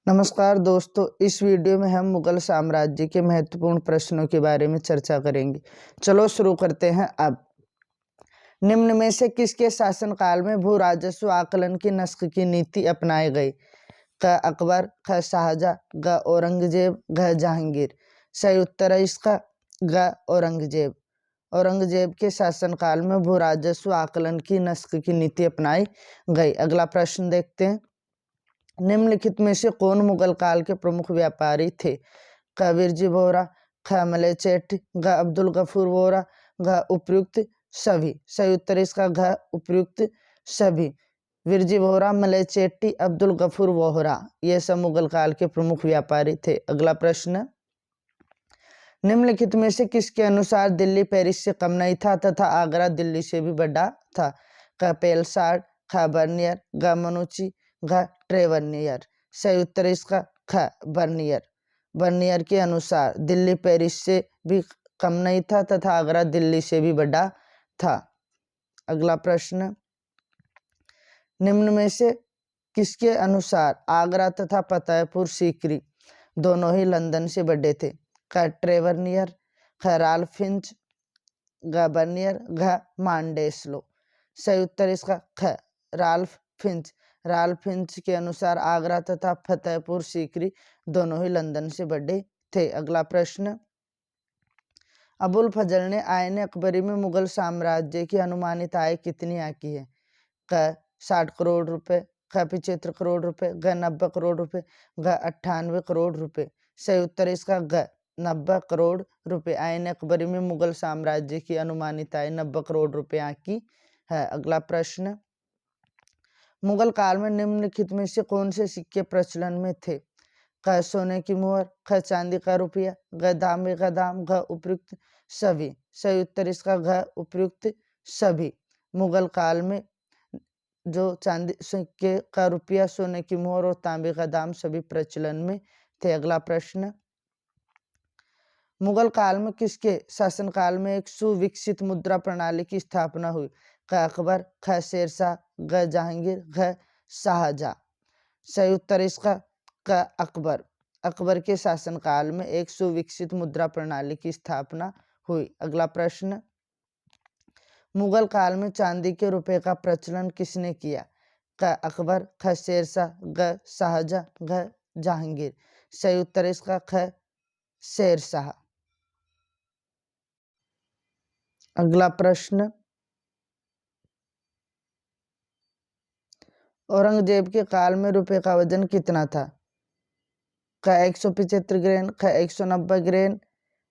नमस्कार दोस्तों, इस वीडियो में हम मुगल साम्राज्य के महत्वपूर्ण प्रश्नों के बारे में चर्चा करेंगे। चलो शुरू करते हैं। अब निम्न में से किसके शासनकाल में भू राजस्व आकलन की नस्ख की नीति अपनाई गई? क अकबर, ख शाहजहां, ग औरंगजेब, घ जहांगीर। सही उत्तर है इसका ग औरंगजेब। औरंगजेब के शासनकाल में भू राजस्व आकलन की नस्ख की नीति अपनाई गई। अगला प्रश्न देखते हैं। निम्नलिखित में से कौन मुगल काल के प्रमुख व्यापारी थे? क बिरजी वोहरा, ख मलय सेठ, घ अब्दुल गफूर वोहरा, घ उपर्युक्त सभी। सही उत्तर इसका घ उपर्युक्त सभी। बिरजी वोहरा, मलय सेठी, अब्दुल गफूर वोहरा ये सब मुगल काल के प्रमुख व्यापारी थे। अगला प्रश्न। निम्नलिखित में से किसके अनुसार दिल्ली पेरिस से कम नहीं था तथा आगरा दिल्ली से भी बड़ा था? क पेलसाड, ख बर्नियर, ग मनुची, घ ट्रेवर्नियर। सही उत्तर इसका ख बर्नियर। बर्नियर के अनुसार दिल्ली पेरिस से भी कम नहीं था तथा आगरा दिल्ली से भी बड़ा था। अगला प्रश्न। निम्न में से किसके अनुसार आगरा तथा फतेहपुर सीकरी दोनों ही लंदन से बड़े थे? क ट्रेवर्नियर, ख राल्फ फिंच, ग बर्नियर, घ मांडेस्लो। सही उत्तर इसका ख राल्फ फिंच। राल्फ फिंच के अनुसार आगरा तथा फतेहपुर सीकरी दोनों ही लंदन से बड़े थे। अगला प्रश्न। अबुल फजल ने आयन अकबरी में मुगल साम्राज्य की अनुमानित आय कितनी आकी है? क 60 करोड़ रुपए, ख 75 करोड़ रुपए, ग 90 करोड़ रुपए, घ 98 करोड़ रुपए। सही उत्तर इसका ग 90 करोड़ रुपए। आयन अकबरी में मुगल साम्राज्य की अनुमानित आय 90 करोड़ रुपए आकी है। अगला प्रश्न। मुगल काल में निम्नलिखित में से कौन से सिक्के प्रचलन में थे? क सोने की मुहर, ख चांदी का रुपया, घ तांबे का दाम, घ उपयुक्त सभी। सही उत्तर इसका घ उपयुक्त सभी। मुगल काल में जो चांदी सिक्के का रुपया, सोने की मुहर और तांबे का दाम सभी प्रचलन में थे। अगला प्रश्न। मुगल काल में किसके शासनकाल में एक सुविकसित मुद्रा प्रणाली की स्थापना हुई? क अकबर, ख शेरशाह, घ जहांगीर, घ शाहजहां। सही उत्तर इसका क अकबर। अकबर के शासनकाल में एक सुविकसित मुद्रा प्रणाली की स्थापना हुई। अगला प्रश्न। मुगल काल में चांदी के रुपए का प्रचलन किसने किया? क अकबर, ख शेरशाह, घ शाहजहां, घ जहांगीर। सही उत्तर इसका ख शेरशाह। अगला प्रश्न। औरंगजेब के काल में रुपए का वजन कितना था? क 175 ग्रेन, ख 190 ग्रेन,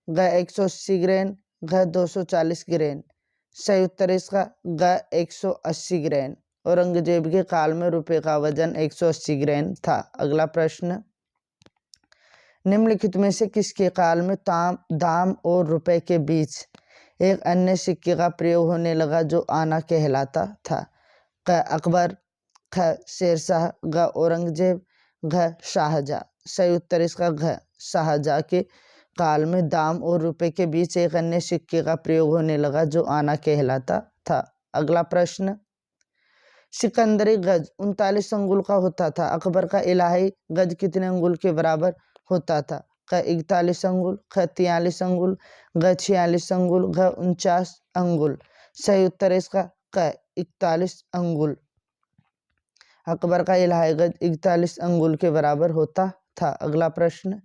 घ 180 ग्रेन, घ 240 ग्रेन। सही उत्तर इसका घ 180 ग्रेन। औरंगजेब के काल में रुपए का वजन 180 ग्रेन था। अगला प्रश्न। निम्नलिखित में से किसके काल में दाम और रुपए के बीच एक अन्य सिक्के का प्रयोग होने लगा जो आना कहलाता था? क अकबर, ख शेरशाह, घ औरंगजेब, घ शाहजहां। सही उत्तर इसका घ शाहजहां के काल में दाम और रुपए के बीच एक अन्य सिक्के का प्रयोग होने लगा जो आना कहलाता था। अगला प्रश्न। सिकंदरी गज 39 अंगुल का होता था। अकबर का इलाही गज कितने अंगुल के बराबर होता था? क 41 अंगुल, ख 43 अंगुल, घ 46 अंगुल, घ 49 अंगुल। सही उत्तर इसका क 41 अंगुल। अकबर का इलाही गज 41 अंगुल के बराबर होता था। अगला प्रश्न।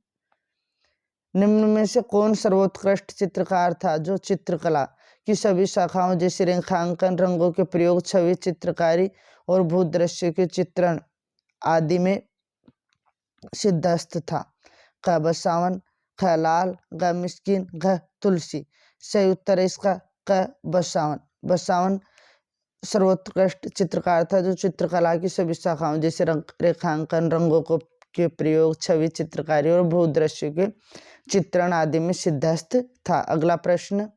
निम्न में से कौन सर्वोत्कृष्ट चित्रकार था जो चित्रकला की सभी शाखाओं जैसे रेखांकन, रंगों के प्रयोग, छवि चित्रकारी और भूदृश्य के चित्रण आदि में सिद्धहस्त था? क बसावन, ख लाल, घ मिस्किन, घ तुलसी। सही उत्तर है इसका क बसावन। बसावन सर्वोत्कृष्ट चित्रकार था जो चित्रकला की सभी शाखाओं जैसे रेखांकन, रंगों को के प्रयोग, छवि चित्रकारी और भूदृश्य के चित्रण आदि में सिद्धहस्त था। अगला प्रश्न।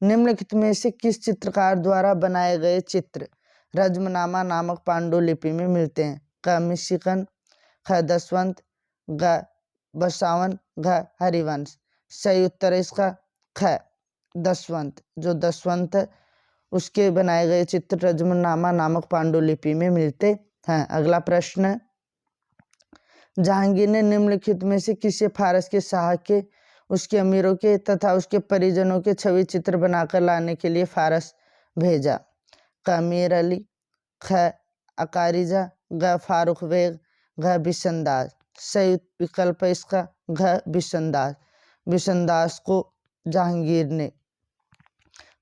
निम्नलिखित में से किस चित्रकार द्वारा बनाए गए चित्र रज्मनामा नामक पांडुलिपि में मिलते हैं? क मिशिकन, ख दसवंत, घ बसावन, घ हरिवंश। सही उत्तर है इसका ख दसवंत। जो दसवंत है उसके बनाए गए चित्र रज्मनामा नामक पांडुलिपि में मिलते हैं। अगला प्रश्न। जहांगीर ने निम्नलिखित में से किसे फारस के शाह के, उसके अमीरों के तथा उसके परिजनों के छवि चित्र बनाकर लाने के लिए फारस भेजा? क मीर अली, ख अकारिजा, ग फारूक बेग, घ बिशनदास। सही विकल्प है इसका घ बिशनदास। बिशनदास को जहांगीर ने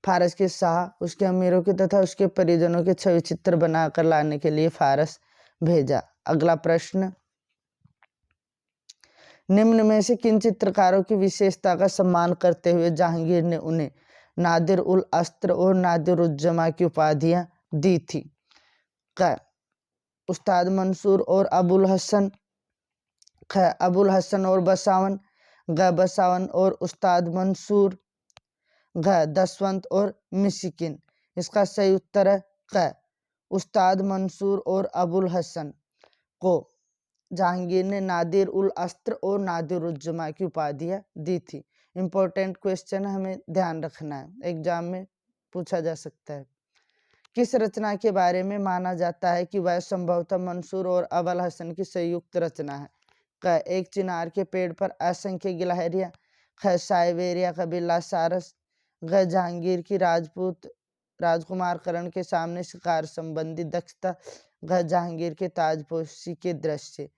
फारस के शाह, उसके अमीरों के तथा उसके परिजनों के छवि चित्र बनाकर लाने के लिए फारस भेजा। अगला प्रश्न, निम्न में से किन चित्रकारों की विशेषता का सम्मान करते हुए जहांगीर ने उन्हें नादिर उल अस्त्र और नादिर उल जमा की उपाधियां दी थी? क उस्ताद मंसूर और अबुल हसन, ख अबुल हसन और बसावन, ग बसावन और उस्ताद मंसूर, घ दसवंत और मिस्किन। इसका सही उत्तर है क उस्ताद मंसूर और अबुल हसन को जहांगीर ने नादिर उल अस्त्र और नादिर उल जमा की उपाधियां दी थी। इंपॉर्टेंट क्वेश्चन हमें ध्यान रखना है, एग्जाम में पूछा जा सकता है। किस रचना के बारे में माना जाता है कि वह संभवतः मंसूर और अबुल हसन की संयुक्त रचना है? क एक चिनार के पेड़ पर असंख्य गिलहरियां, ख साइबेरिया कबीला सारस, ग जहांगीर की राजकुमार करण के सामने शिकार संबंधी दक्षता, ग जहांगीर के ताजपोशी के दृश्य।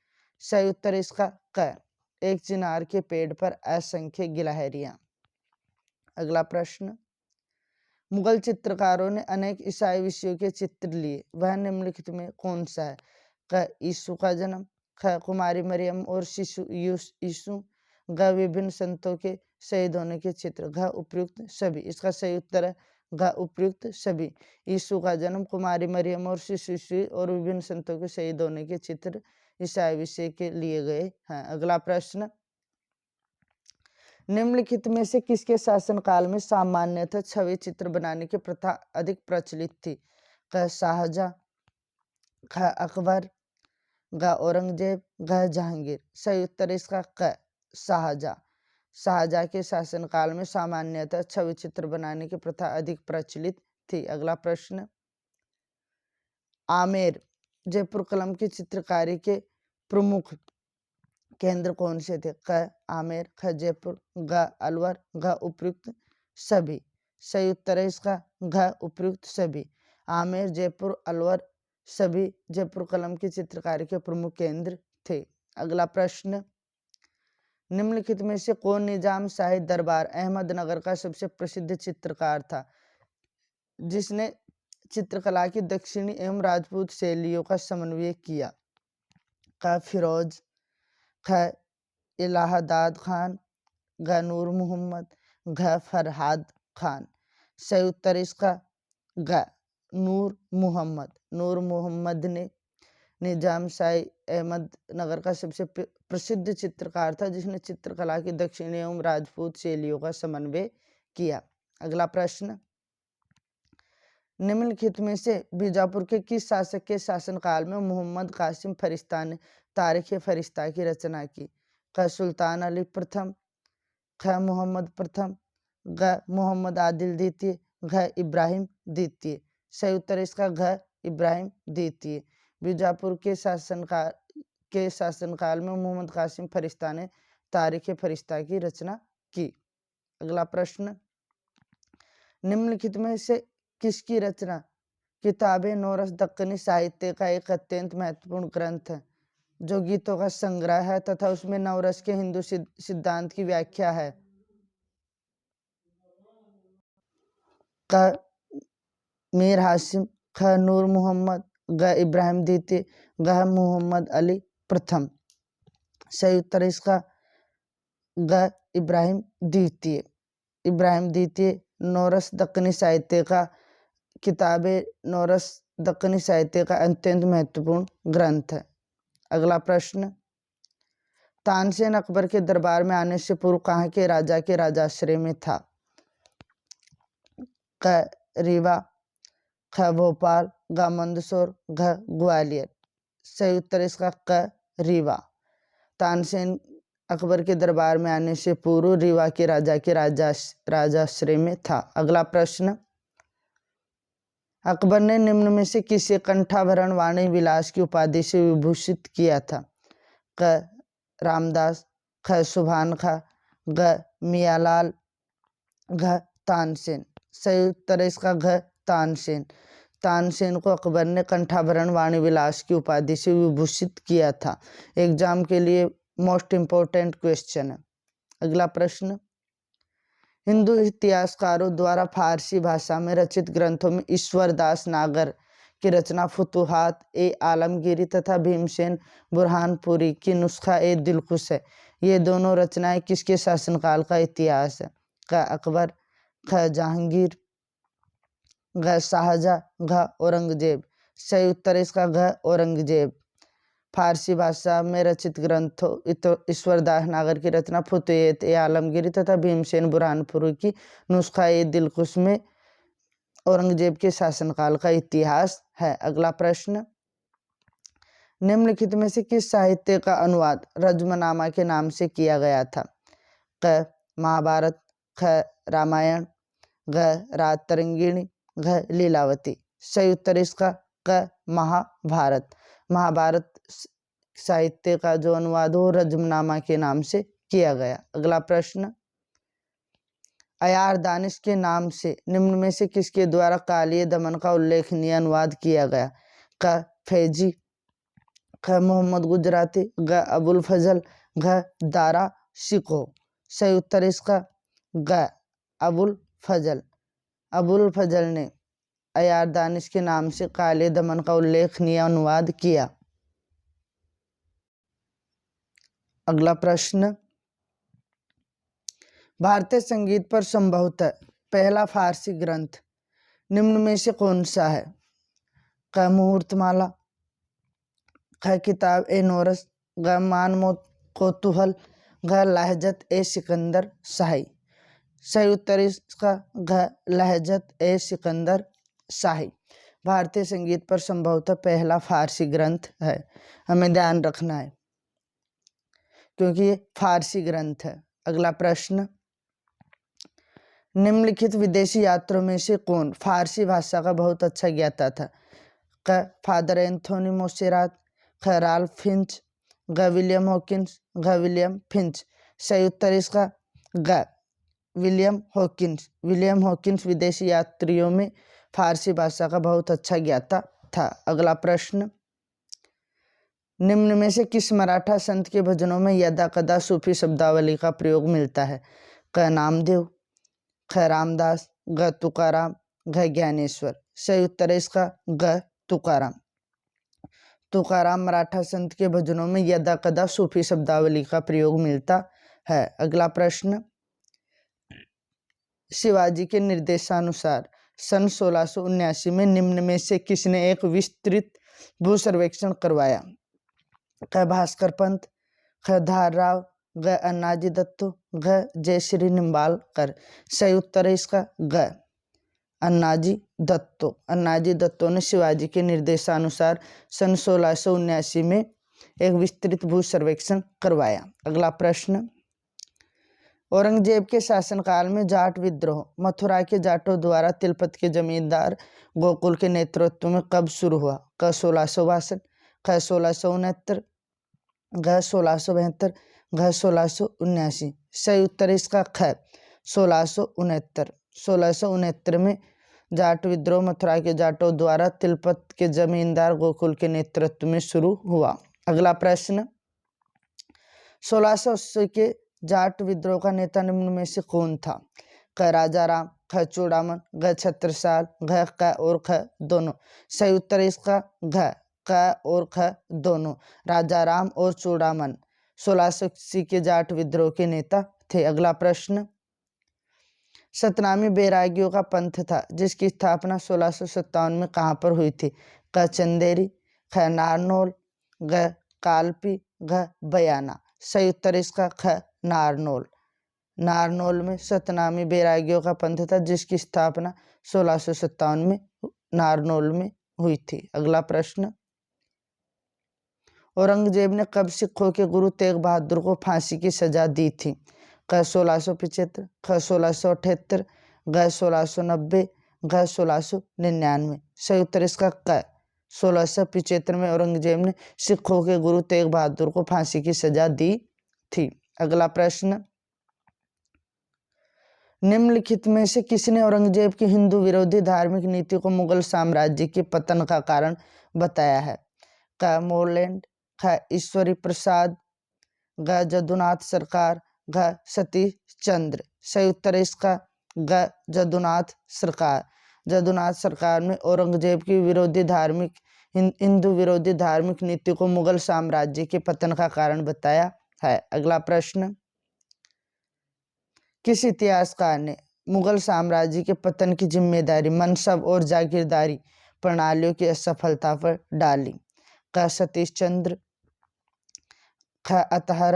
सही उत्तर इसका क एक चिनार के पेड़ पर असंख्य गिलहरियां। अगला प्रश्न, मुगल चित्रकारों ने अनेक ईसाई विषयों के चित्र लिए, वह निम्नलिखित में कौन सा है? क यीशु का जन्म, ख कुमारी मरियम और शिशु यीशु, ग विभिन्न संतों के शहीद होने के चित्र, घ उपयुक्त सभी। इसका सही उत्तर है घ उपयुक्त सभी। यीशु का जन्म, कुमारी मरियम और शिशु यीशु और विभिन्न संतों के शहीद होने के चित्र ईसाई विषय के लिए गए हैं। अगला प्रश्न, निम्नलिखित में से किसके शासनकाल में सामान्यतः छवि चित्र बनाने की प्रथा अधिक प्रचलित थी? क शाहजहां, ख अकबर, ग औरंगजेब, ग जहांगीर। सही उत्तर इसका क शाहजहां। शाहजहां के शासनकाल में सामान्यतः छवि चित्र बनाने की प्रथा अधिक प्रचलित थी। अगला प्रश्न, आमेर जयपुर कलम की चित्रकारी के प्रमुख केंद्र कौन से थे? क आमेर, ख जयपुर, ग अलवर, घ उपयुक्त सभी। सही उत्तर है इसका घ उपयुक्त सभी। आमेर, जयपुर, अलवर सभी जयपुर कलम की चित्रकारी के प्रमुख केंद्र थे। अगला प्रश्न, निम्नलिखित में से कौन निजाम शाही दरबार अहमदनगर का सबसे प्रसिद्ध चित्रकार था, जिसने चित्रकला की दक्षिणी एवं राजपूत शैलियों का समन्वय किया? क फिरोज, ख इलाहादाद खान, घ नूर मोहम्मद, घ फरहाद खान। सही उत्तर इसका घ नूर मोहम्मद। नूर मोहम्मद ने निजाम शाही अहमदनगर का सबसे प्रसिद्ध चित्रकार था, जिसने चित्रकला की दक्षिणी एवं राजपूत शैलियों का समन्वय किया। अगला प्रश्न, निम्नलिखित में से बीजापुर के किस शासक के शासनकाल में मोहम्मद कासिम फरिश्ता ने तारीख फरिश्ता की रचना की? क सुल्तान अली प्रथम, ख मोहम्मद प्रथम, ग मोहम्मद आदिल द्वितीय, घ इब्राहिम द्वितीय। सही उत्तर इसका घ इब्राहिम द्वितीय। बीजापुर के शासनकाल में मोहम्मद कासिम फरिश्ता ने तारीख फरिश्ता की रचना की। अगला प्रश्न, निम्नलिखित में से किसकी रचना किताबे नौरस दक्कनी साहित्य का एक अत्यंत महत्वपूर्ण ग्रंथ है, जो गीतों का संग्रह है तथा उसमें नवरस के हिंदू सिद्धांत की व्याख्या है? क मीर हासिम, ख नूर मोहम्मद, ग इब्राहिम द्वितीय, ग मोहम्मद अली प्रथम। सही उत्तर इसका ग इब्राहिम द्वितीय। इब्राहिम द्वितीय नौरस दक्कनी साहित्य का किताबे नौरस दक्कनी साहित्य का अत्यंत महत्वपूर्ण ग्रंथ है। अगला प्रश्न, तानसेन अकबर के दरबार में आने से पूर्व कहाँ के राजा के राजाश्रय में था? क रीवा, ख भोपाल, ग मंदसौर, घ ग्वालियर। सही उत्तर इसका क रीवा। तानसेन अकबर के दरबार में आने से पूर्व रीवा के राजा के राजाश्रय में था। अगला प्रश्न, अकबर ने निम्न में से किसे कंठाभरण वाणी विलास की उपाधि से विभूषित किया था? क रामदास, ख सुभान खां, ग मियालाल, घ तानसेन। सही उत्तर है इसका घ तानसेन। तानसेन को अकबर ने कंठाभरण वाणी विलास की उपाधि से विभूषित किया था। एग्जाम के लिए मोस्ट इम्पोर्टेंट क्वेश्चन है। अगला प्रश्न, हिंदू इतिहासकारों द्वारा फारसी भाषा में रचित ग्रंथों में ईश्वरदास नागर की रचना फुतुहात ए आलमगीरी तथा भीमसेन बुरहानपुरी की नुस्खा ए दिलखुश है। ये दोनों रचनाएं किसके शासनकाल का इतिहास है? क अकबर, ख जहांगीर, घ शाहजहां, घ औरंगजेब। सही उत्तर है इसका घ औरंगजेब। फारसी भाषा में रचित ग्रंथों ईश्वरदास नागर की रचना फुतुहात ए आलमगीरी तथा भीमसेन बुरहानपुरी की नुस्खा ए दिलखुश में औरंगजेब के शासनकाल का इतिहास है। अगला प्रश्न, निम्नलिखित में से किस साहित्य का अनुवाद रज्मनामा के नाम से किया गया था? क महाभारत, ख रामायण, घ राजतरंगिणी, घ लीलावती। सही उत्तर इसका क महाभारत। महाभारत साहित्य का जो अनुवाद हो रज्मनामा के नाम से किया गया। अगला प्रश्न, अयार दानिश के नाम से निम्न में से किसके द्वारा कालिय दमन का उल्लेखनीय अनुवाद किया गया? क फैजी, ख मोहम्मद गुजराती, ग अबुल फजल, घ दारा शिको। सही उत्तर इसका ग अबुल फजल। अबुल फजल ने अयार दानिश के नाम से कालिय दमन का उल्लेखनीय अनुवाद किया। अगला प्रश्न, भारतीय संगीत पर संभवतः पहला फारसी ग्रंथ निम्न में से कौन सा है? क मुहूर्तमाला, ख किताब ए नोरस, ग मानमोत कोतूहल, घ लहजत ए सिकंदर शाही। सही उत्तर इसका घ लहजत ए सिकंदर शाही भारतीय संगीत पर संभवतः पहला फारसी ग्रंथ है। हमें ध्यान रखना है क्योंकि ये फारसी ग्रंथ है। अगला प्रश्न, निम्नलिखित विदेशी यात्रियों में से कौन फारसी भाषा का बहुत अच्छा ज्ञाता था? क फादर एंथोनी मोसेरात, ख राल्फ फिंच, ग विलियम हॉकिंस, घ विलियम फिंच। सही उत्तर इसका ग विलियम हॉकिंस। विलियम हॉकिंस विदेशी यात्रियों में फारसी भाषा का बहुत अच्छा ज्ञाता था। अगला प्रश्न, निम्न में से किस मराठा संत के भजनों में यदा कदा सूफी शब्दावली का प्रयोग मिलता है? क नामदेव, ख रामदास, ग तुकाराम, घ ज्ञानेश्वर। सही उत्तर है इसका ग तुकाराम। तुकाराम मराठा संत के भजनों में यदा कदा सूफी शब्दावली का प्रयोग मिलता है। अगला प्रश्न, शिवाजी के निर्देशानुसार सन 1679 में निम्न में से किसने एक विस्तृत भू सर्वेक्षण करवाया? ख भास्कर पंत, ख धारराव, ग अन्नाजी दत्तो, घ जयश्री निम्बालकर। सही उत्तर है इसका ग अन्नाजी दत्तो। अन्नाजी दत्तो ने शिवाजी के निर्देशानुसार सन 1679 में एक विस्तृत भू सर्वेक्षण करवाया। अगला प्रश्न, औरंगजेब के शासनकाल में जाट विद्रोह मथुरा के जाटों द्वारा तिलपत के जमींदार गोकुल के नेतृत्व में कब शुरू हुआ? क 1662, ख 1669, घ 1672, घ 1679। सही उत्तर इसका ख 1669। 1669 में जाट विद्रोह मथुरा के जाटों द्वारा तिलपत के जमींदार गोकुल के नेतृत्व में शुरू हुआ। अगला प्रश्न, 1680 के जाट विद्रोह का नेता निम्न में से कौन था? क राजाराम, ख चूड़ामन, घ छत्रसाल, घ क और ख दोनों। सही उत्तर इसका घ क और ख दोनों। राजाराम और चूड़ामन 1680 के जाट विद्रोह के नेता थे। अगला प्रश्न, सतनामी बैरागियों का पंथ था जिसकी स्थापना 1657 में कहाँ पर हुई थी? क चंदेरी, ख नारनौल, घ कालपी, घ बयाना। सही उत्तर इसका ख नारनौल। नारनौल में सतनामी बैरागियों का पंथ था जिसकी स्थापना 1657 में नारनौल में हुई थी। अगला प्रश्न, औरंगजेब ने कब सिखों के गुरु तेग बहादुर को फांसी की सजा दी थी? क 1675, ख 1678, घ 1690, घ 1699। सही उत्तर इसका क 1675 में औरंगजेब ने सिखों के गुरु तेग बहादुर को फांसी की सजा दी थी। अगला प्रश्न, निम्नलिखित में से किसने औरंगजेब की हिंदू विरोधी धार्मिक नीति को मुगल साम्राज्य के पतन का कारण बताया है? क मोरलैंड, ख ईश्वरी प्रसाद, ग जदुनाथ सरकार, घ सतीश चंद्र। सही उत्तर है इसका ग जदुनाथ सरकार। जदुनाथ सरकार में औरंगजेब की विरोधी धार्मिक हिंदू विरोधी धार्मिक नीति को मुगल साम्राज्य के पतन का कारण बताया है। अगला प्रश्न, किस इतिहासकार ने मुगल साम्राज्य के पतन की जिम्मेदारी मनसब और जागीरदारी प्रणालियों की असफलता पर डाली? क सतीश चंद्र, ख अतहर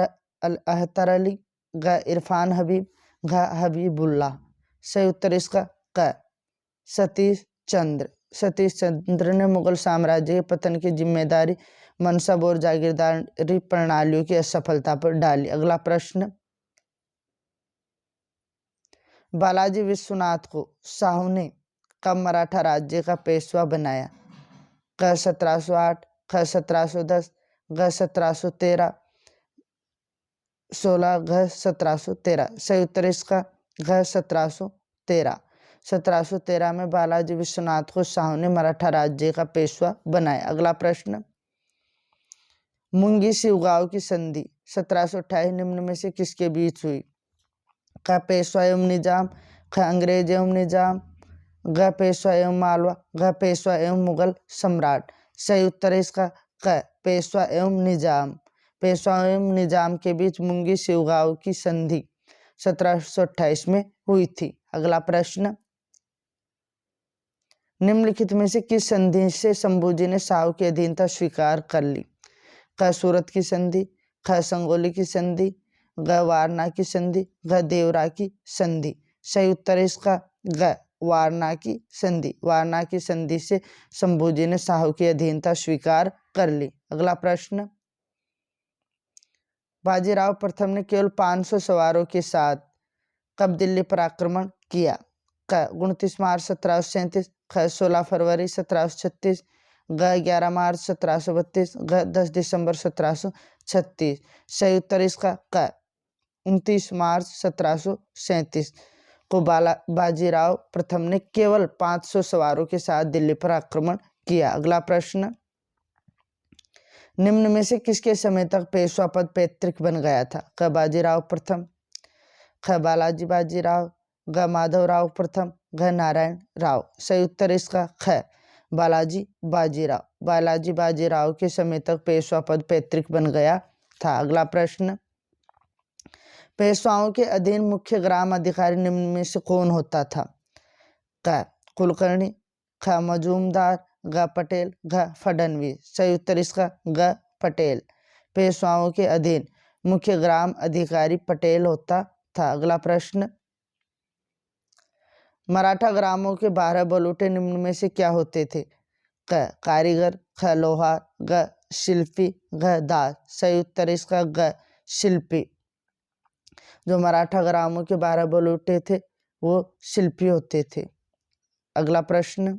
अली, ग इरफान हबीब, घ हबीबुल्लाह। सही उत्तर इसका क सतीश चंद्र। सतीश चंद्र ने मुगल साम्राज्य के पतन की जिम्मेदारी मनसब और जागीरदारी प्रणालियों की असफलता पर डाली। अगला प्रश्न, बालाजी विश्वनाथ को शाहू ने कब मराठा राज्य का पेशवा बनाया? क 1708, ख 1710, ग 1713, 16, घ 1713। सही उत्तर इसका घ 1713। 1713 में बालाजी विश्वनाथ को शाहू ने मराठा राज्य का पेशवा बनाया। अगला प्रश्न, मुंगी शिवगांव की संधि 1728 निम्न में से किसके बीच हुई? क पेशवा एवं निजाम, ख अंग्रेज एवं निजाम, ग पेशवा एवं मालवा, ग पेशवा एवं मुगल सम्राट। सही उत्तर है इसका क पेशवा एवं निजाम। पेशवा एवं निजाम के बीच मुंगी शिवगांव की संधि 1728 में हुई थी। अगला प्रश्न, निम्नलिखित में से किस संधि से शंभूजी ने शाहू की अधीनता स्वीकार कर ली? क सूरत की संधि, ख संगोली की संधि, ग वारणा की संधि, घ देवरा की संधि। सही उत्तर है इसका ग वारणा की संधि। वारणा की संधि से शंभूजी ने शाहू की अधीनता स्वीकार कर ली। अगला प्रश्न, बाजीराव प्रथम ने केवल 500 सवारों के साथ कब दिल्ली पर आक्रमण किया? क 29 मार्च 1737, ख 16 फरवरी 1736, ग 11 मार्च 1732, घ 10 दिसंबर 1736। सही उत्तर इसका क 29 मार्च 1737 को बाजीराव प्रथम ने केवल 500 सवारों के साथ दिल्ली पर आक्रमण किया। अगला प्रश्न, निम्न में से किसके समय तक पेशवा पद पैतृक बन गया था? क बाजीराव प्रथम, ख बालाजी बाजीराव, ग माधवराव प्रथम, घ नारायण राव। सही उत्तर इसका ख बालाजी बाजीराव। बालाजी बाजीराव के समय तक पेशवा पद पैतृक बन गया था। अगला प्रश्न, पेशवाओं के अधीन मुख्य ग्राम अधिकारी निम्न में से कौन होता था? क कुलकर्णी, ख मजूमदार, ग पटेल, घ फडणवीस। सही उत्तर इसका ग पटेल। पेशवाओं के अधीन मुख्य ग्राम अधिकारी पटेल होता था। अगला प्रश्न, मराठा ग्रामों के 12 बलूटे निम्न में से क्या होते थे? क कारीगर, ख लोहार, ग शिल्पी, घ दास। सही उत्तर इसका ग शिल्पी। जो मराठा ग्रामों के 12 बलूटे थे वो शिल्पी होते थे। अगला प्रश्न,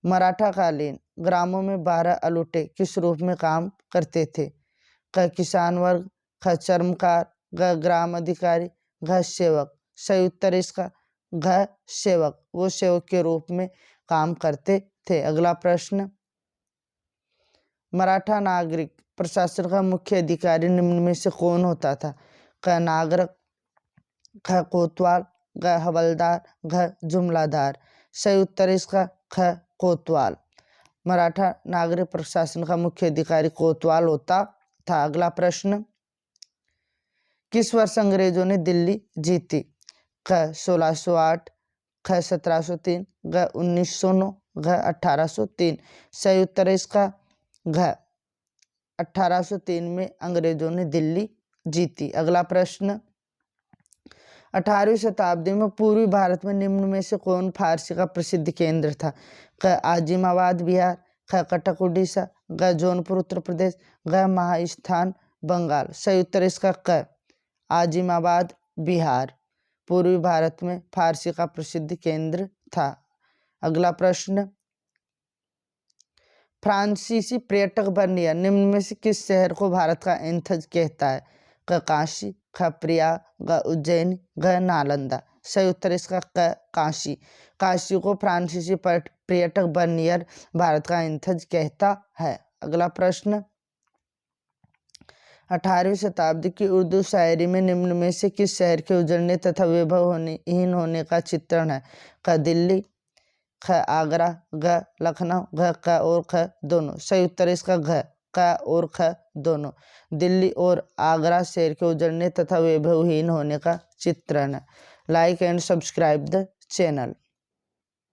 मराठा कालीन ग्रामों में 12 अलूटे किस रूप में काम करते थे? क किसान वर्ग, ख चर्मकार, घ ग्राम अधिकारी, घ सेवक। सही उत्तर इसका घ सेवक। वो सेवक के रूप में काम करते थे। अगला प्रश्न, मराठा नागरिक प्रशासन का मुख्य अधिकारी निम्न में से कौन होता था? क नागरक, ख कोतवाल, घ हवलदार, घ जुमलादार। सही उत्तर इसका ख कोतवाल। मराठा नागरिक प्रशासन का मुख्य अधिकारी कोतवाल होता था। अगला प्रश्न, किस वर्ष अंग्रेजों ने दिल्ली जीती? ख 1608, ख 1703, घ 1909, घ 1803। सही उत्तर है इसका घ 1803 में अंग्रेजों ने दिल्ली जीती। अगला प्रश्न, 18वीं शताब्दी में पूर्वी भारत में निम्न में से कौन फारसी का प्रसिद्ध केंद्र था? क आजिमाबाद बिहार, ख कटक उड़ीसा, घ जौनपुर उत्तर प्रदेश, घ महास्थान बंगाल। सही उत्तर इसका क आजिमाबाद बिहार पूर्वी भारत में फारसी का प्रसिद्ध केंद्र था। अगला प्रश्न, फ्रांसीसी पर्यटक बर्नियर निम्न में से किस शहर को भारत का एथेंस कहता है? क काशी, ख प्रयाग, ग उज्जैन, ग नालंदा। सही उत्तर इसका क काशी। काशी को फ्रांसीसी पर्यटक बर्नियर भारत का एथेंस कहता है। अगला प्रश्न, 18वीं शताब्दी की उर्दू शायरी में निम्न में से किस शहर के उजड़ने तथा वैभवहीन होने का चित्रण है? क दिल्ली, ख आगरा, ग लखनऊ, घ क और ख दोनों। सही उत्तर इसका घ क और ख दोनों। दिल्ली और आगरा शहर के उजड़ने तथा वैभवहीन होने का चित्रण है। Like and subscribe the channel.